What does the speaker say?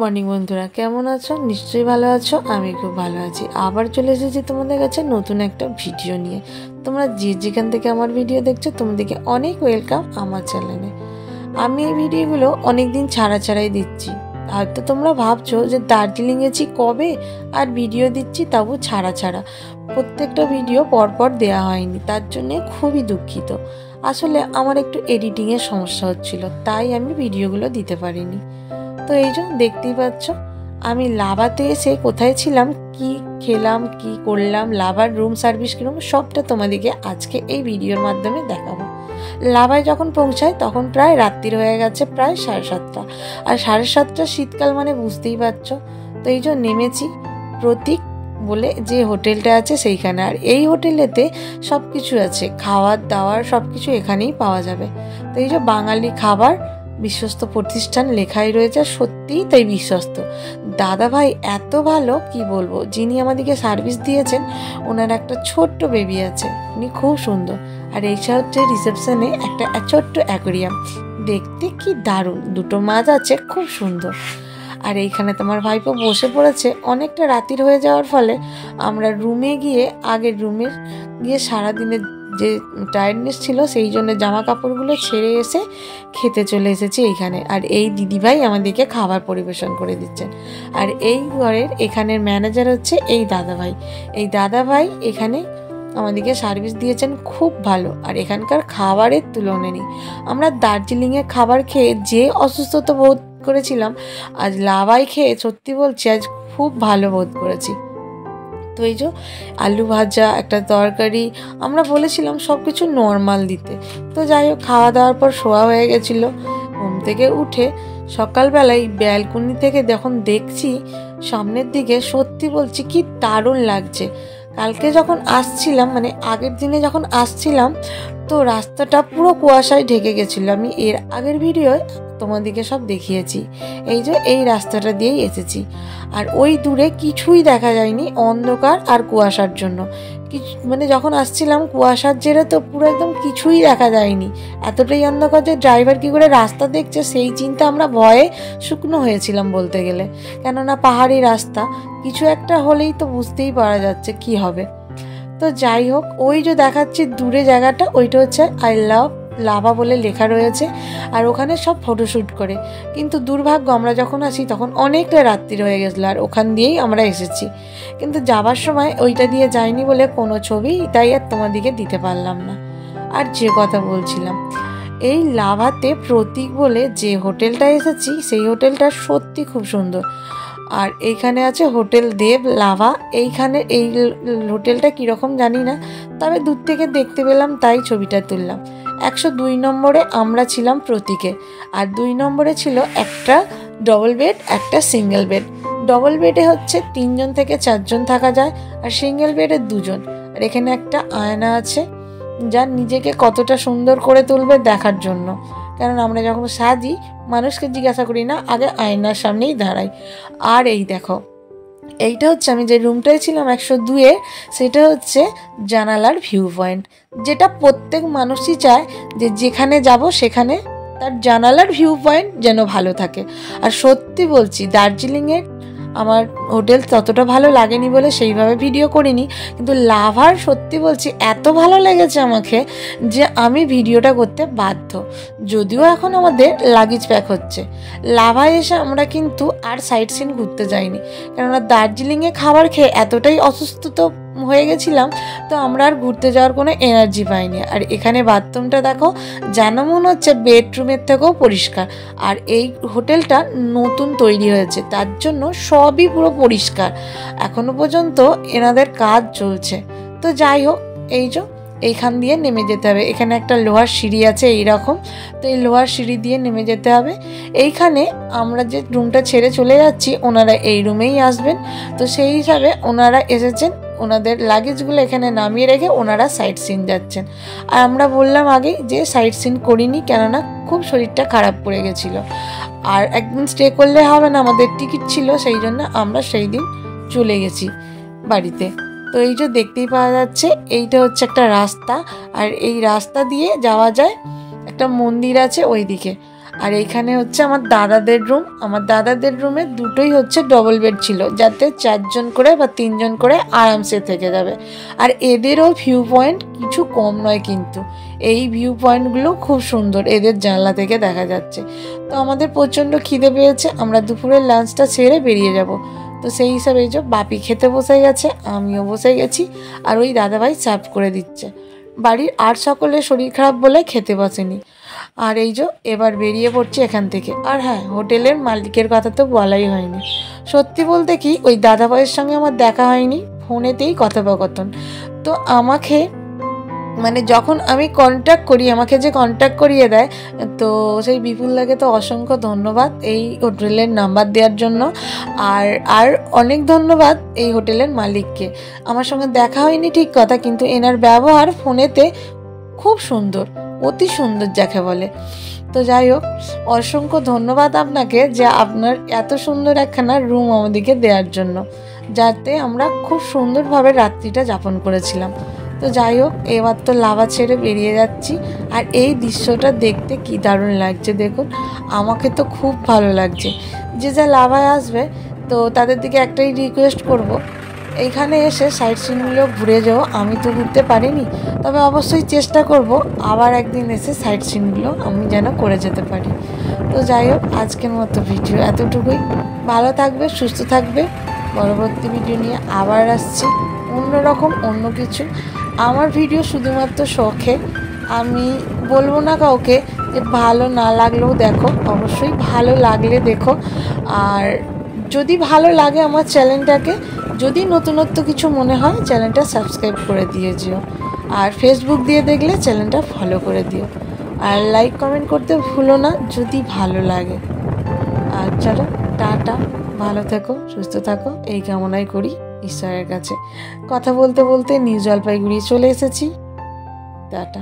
Morning বন্ধুরা, কেমন আছো? নিশ্চয়ই ভালো আছো। আমি খুব ভালো আছি। আবার চলে এসেছি তোমাদের কাছে নতুন একটা ভিডিও নিয়ে। তোমরা যে যেখান থেকে আমার ভিডিও দেখছো তোমাদেরকে অনেক ওয়েলকাম আমার চ্যানেলে। আমি এই ভিডিওগুলো অনেক দিন ছাড়াই দিচ্ছি। হয়তো তোমরা ভাবছো যে দার্জিলিং গেছি কবে আর ভিডিও দিচ্ছি তাও ছাড়া। প্রত্যেকটা ভিডিও পরপর দেওয়া হয়নি, তার জন্যে খুবই দুঃখিত। আসলে আমার একটু এডিটিংয়ের সমস্যা হচ্ছিল, তাই আমি ভিডিওগুলো দিতে পারিনি। তো এই জন্য দেখতেই পাচ্ছ আমি লাভাতে এসে কোথায় ছিলাম, কি খেলাম, কি করলাম, লাভার রুম সার্ভিস কিরকম সবটা তোমাদেরকে আজকে এই ভিডিওর মাধ্যমে দেখাবো। লাভায় যখন পৌঁছায় তখন প্রায় রাত্রির হয়ে গেছে, প্রায় 7:30। আর 7:30 শীতকাল মানে বুঝতেই পারছো। তো এই জন্য নেমেছি প্রতীক বলে যে হোটেলটা আছে সেইখানে। আর এই হোটেলেতে সব কিছু আছে, খাওয়ার দাওয়ার সব কিছু এখানেই পাওয়া যাবে। তো এই যে বাঙালি খাবার, বিশ্বস্ত প্রতিষ্ঠান লেখাই রয়েছে, সত্যিই তাই বিশ্বস্ত। দাদা ভাই এত ভালো কি বলবো। যিনি আমাদেরকে সার্ভিস দিয়েছেন ওনার একটা ছোট্ট বেবি আছে, উনি খুব সুন্দর। আর এইটা হচ্ছে রিসেপশনে একটা ছোট্ট অ্যাকোরিয়াম, দেখতে কি দারুণ। দুটো মাছ আছে, খুব সুন্দর। আর এইখানে তোমার ভাইপো বসে পড়েছে। অনেকটা রাতির হয়ে যাওয়ার ফলে আমরা রুমে গিয়ে আগের রুমে গিয়ে সারাদিনের যে টায়ার্ডনেস ছিল সেই জন্য জামা কাপড়গুলো ছেড়ে এসে খেতে চলে এসেছি এইখানে। আর এই দিদিভাই আমাদেরকে খাবার পরিবেশন করে দিচ্ছেন। আর এই ঘরের এখানের ম্যানেজার হচ্ছে এই দাদাভাই। এই দাদাভাই এখানে আমাদেরকে সার্ভিস দিয়েছেন খুব ভালো। আর এখানকার খাবারের তুলনা নেই। আমরা দার্জিলিংয়ে খাবার খেয়ে যে অসুস্থতা বোধ করেছিলাম, আজ লাভায় খেয়ে সত্যি বলছি আজ খুব ভালো বোধ করেছি। তো এই যে আলু ভাজা, একটা তরকারি, আমরা বলেছিলাম সব কিছু নর্মাল দিতে। তো যাই হোক, খাওয়া দাওয়ার পর শোয়া হয়ে গেছিলো। ঘুম থেকে উঠে সকালবেলায় ব্যালকনি থেকে যখন দেখছি সামনের দিকে, সত্যি বলছি কি দারুণ লাগছে। কালকে যখন আসছিলাম, মানে আগের দিনে যখন আসছিলাম, তো রাস্তাটা পুরো কুয়াশায় ঢেকে গেছিলো। আমি এর আগের ভিডিওয় তোমাদেরকে সব দেখিয়েছি। এই যে এই রাস্তাটা দিয়েই এসেছি। আর ওই দূরে কিছুই দেখা যায়নি, অন্ধকার আর কুয়াশার জন্য। মানে যখন আসছিলাম কুয়াশার জেরে তো পুরো একদম কিছুই দেখা যায়নি। এতটাই অন্ধকার যে ড্রাইভার কী করে রাস্তা দেখছে সেই চিন্তা আমরা ভয়ে শুকনো হয়েছিলাম বলতে গেলে। কেননা পাহাড়ি রাস্তা, কিছু একটা হলেই তো বুঝতেই পারা যাচ্ছে কি হবে। তো যাই হোক, ওই যে দেখাচ্ছি দূরে জায়গাটা, ওইটা হচ্ছে আই লাভ লাভা বলে লেখা রয়েছে। আর ওখানে সব ফটোশ্যুট করে। কিন্তু দুর্ভাগ্য আমরা যখন আসি তখন অনেকটা রাত্রি হয়ে গেছিলো, আর ওখান দিয়েই আমরা এসেছি। কিন্তু যাবার সময় ওইটা দিয়ে যাইনি বলে কোনো ছবি তাই আর তোমাদেরকে দিতে পারলাম না। আর যে কথা বলছিলাম, এই লাভাতে প্রতীক বলে যে হোটেলটা এসেছি সেই হোটেলটা সত্যি খুব সুন্দর। আর এইখানে আছে হোটেল দেব লাভা। এইখানে এই হোটেলটা কীরকম জানি না, তবে দূর থেকে দেখতে পেলাম তাই ছবিটা তুললাম। 102 নম্বরে আমরা ছিলাম প্রতীকে। আর 2 নম্বরে ছিল একটা ডবল বেড, একটা সিঙ্গেল বেড। ডবল বেডে হচ্ছে 3 জন থেকে 4 জন থাকা যায়, আর সিঙ্গেল বেডে 2 জন। আর এখানে একটা আয়না আছে, যা নিজেকে কতটা সুন্দর করে তুলবে দেখার জন্য। কারণ আমরা যখন সাজি মানুষকে জিজ্ঞাসা করি না, আগে আয়নার সামনেই দাঁড়াই। আর এই দেখো, এইটা হচ্ছে আমি যে রুমটায় ছিলাম 102-এ, সেটা হচ্ছে জানালার ভিউ পয়েন্ট। যেটা প্রত্যেক মানুষই চায় যে যেখানে যাব সেখানে তার জানালার ভিউ পয়েন্ট যেন ভালো থাকে। আর সত্যি বলছি দার্জিলিংয়ের আমার হোটেল ততটা ভালো লাগেনি বলে সেইভাবে ভিডিও করিনি, কিন্তু লাভার সত্যি বলছি এত ভালো লেগেছে আমাকে যে আমি ভিডিওটা করতে বাধ্য। যদিও এখন আমাদের লাগেজ প্যাক হচ্ছে। লাভায় এসে আমরা কিন্তু আর সাইট সিন ঘুরতে যাইনি, কেননা দার্জিলিংয়ে খাবার খেয়ে এতটাই অসুস্থ তো হয়ে গেছিলাম, তো আমরা আর ঘুরতে যাওয়ার কোনো এনার্জি পাইনি। আর এখানে বাথরুমটা দেখো, যেন মনে হচ্ছে বেডরুমের থেকেও পরিষ্কার। আর এই হোটেলটা নতুন তৈরি হয়েছে, তার জন্য সবই পুরো পরিষ্কার। এখনো পর্যন্ত এনাদের কাজ চলছে। তো যাই হোক, এই যে এইখান দিয়ে নেমে যেতে হবে। এখানে একটা লোহার সিঁড়ি আছে এইরকম, তো এই লোহার সিঁড়ি দিয়ে নেমে যেতে হবে। এইখানে আমরা যে রুমটা ছেড়ে চলে যাচ্ছি ওনারা এই রুমেই আসবেন। তো সেই হিসাবে ওনারা এসেছেন, ওনাদের লাগেজগুলো এখানে নামিয়ে রেখে ওনারা সাইট সিন যাচ্ছেন। আর আমরা বললাম আগে যে সাইট সিন করিনি, কেননা খুব শরীরটা খারাপ পড়ে গেছিলো। আর একদিন স্টে করলে হবে না, আমাদের টিকিট ছিল, সেই জন্য আমরা সেই দিন চলে গেছি বাড়িতে। তো এই যে দেখতেই পাওয়া যাচ্ছে এইটা হচ্ছে একটা রাস্তা, আর এই রাস্তা দিয়ে যাওয়া যায়, একটা মন্দির আছে ওই দিকে। আর এইখানে হচ্ছে আমার দাদাদের রুম। আমার দাদাদের রুমে দুটোই হচ্ছে ডবল বেড ছিল, যাতে 4 জন করে বা 3 জন করে আরামসে থেকে যাবে। আর এদেরও ভিউ পয়েন্ট কিছু কম নয় কিন্তু, এই ভিউ পয়েন্টগুলো খুব সুন্দর, এদের জানলা থেকে দেখা যাচ্ছে। তো আমাদের প্রচণ্ড খিদে পেয়েছে, আমরা দুপুরের লাঞ্চটা সেরে বেরিয়ে যাব। তো সেই হিসাবে এই যে বাপি খেতে বসে গেছে, আমিও বসে গেছি, আর ওই দাদাভাই সার্ভ করে দিচ্ছে। বাড়ির আর সকলের শরীর খারাপ বলে খেতে বসেনি। আর এই যে এবার বেরিয়ে পড়ছি এখান থেকে। আর হ্যাঁ, হোটেলের মালিকের কথা তো বলাই হয়নি। সত্যি বলতে কি, ওই দাদাভাইয়ের সঙ্গে আমার দেখা হয়নি, ফোনেতেই কথোপকথন। তো আমাকে মানে যখন আমি কন্ট্যাক্ট করি, আমাকে যে কন্ট্যাক্ট করিয়ে দেয়, তো সেই বিপুলদাকে তো অসংখ্য ধন্যবাদ এই হোটেলের নাম্বার দেওয়ার জন্য। আর অনেক ধন্যবাদ এই হোটেলের মালিককে। আমার সঙ্গে দেখা হয়নি ঠিক কথা, কিন্তু এনার ব্যবহার ফোনেতে খুব সুন্দর, অতি সুন্দর যাকে বলে। তো যাই হোক, অসংখ্য ধন্যবাদ আপনাকে যে আপনার এত সুন্দর একখানা রুম আমাদেরকে দেওয়ার জন্য, যাতে আমরা খুব সুন্দরভাবে রাত্রিটা যাপন করেছিলাম। তো যাই হোক, এবার তো লাভা ছেড়ে বেরিয়ে যাচ্ছি। আর এই দৃশ্যটা দেখতে কি দারুণ লাগছে দেখুন, আমাকে তো খুব ভালো লাগছে। যে যা লাভায় আসবে, তো তাদের দিকে একটাই রিকোয়েস্ট করব, এইখানে এসে সাইট সিনগুলো ঘুরে যাও। আমি তো ঘুরতে পারিনি, তবে অবশ্যই চেষ্টা করব আবার একদিন এসে সাইট সিনগুলো আমি যেন করে যেতে পারি। তো যাই হোক, আজকের মতো ভিডিও এতটুকুই। ভালো থাকবে, সুস্থ থাকবে। পরবর্তী ভিডিও নিয়ে আবার আসছি, অন্যরকম অন্য কিছু। আমার ভিডিও শুধুমাত্র শখে, আমি বলবো না কাউকে যে ভালো না লাগলেও দেখো, অবশ্যই ভালো লাগলে দেখো। আর যদি ভালো লাগে আমার চ্যানেলটাকে, যদি নতুনত্ব কিছু মনে হয়, চ্যানেলটা সাবস্ক্রাইব করে দিয়ে যেও। আর ফেসবুক দিয়ে দেখলে চ্যানেলটা ফলো করে দিও। আর লাইক কমেন্ট করতে ভুলো না যদি ভালো লাগে। আর চলো, টাটা, ভালো থেকো, সুস্থ থাকো, এই কামনাই করি ঈশ্বরের কাছে। কথা বলতে বলতে নিউ জলপাইগুড়ি চলে এসেছি। টাটা।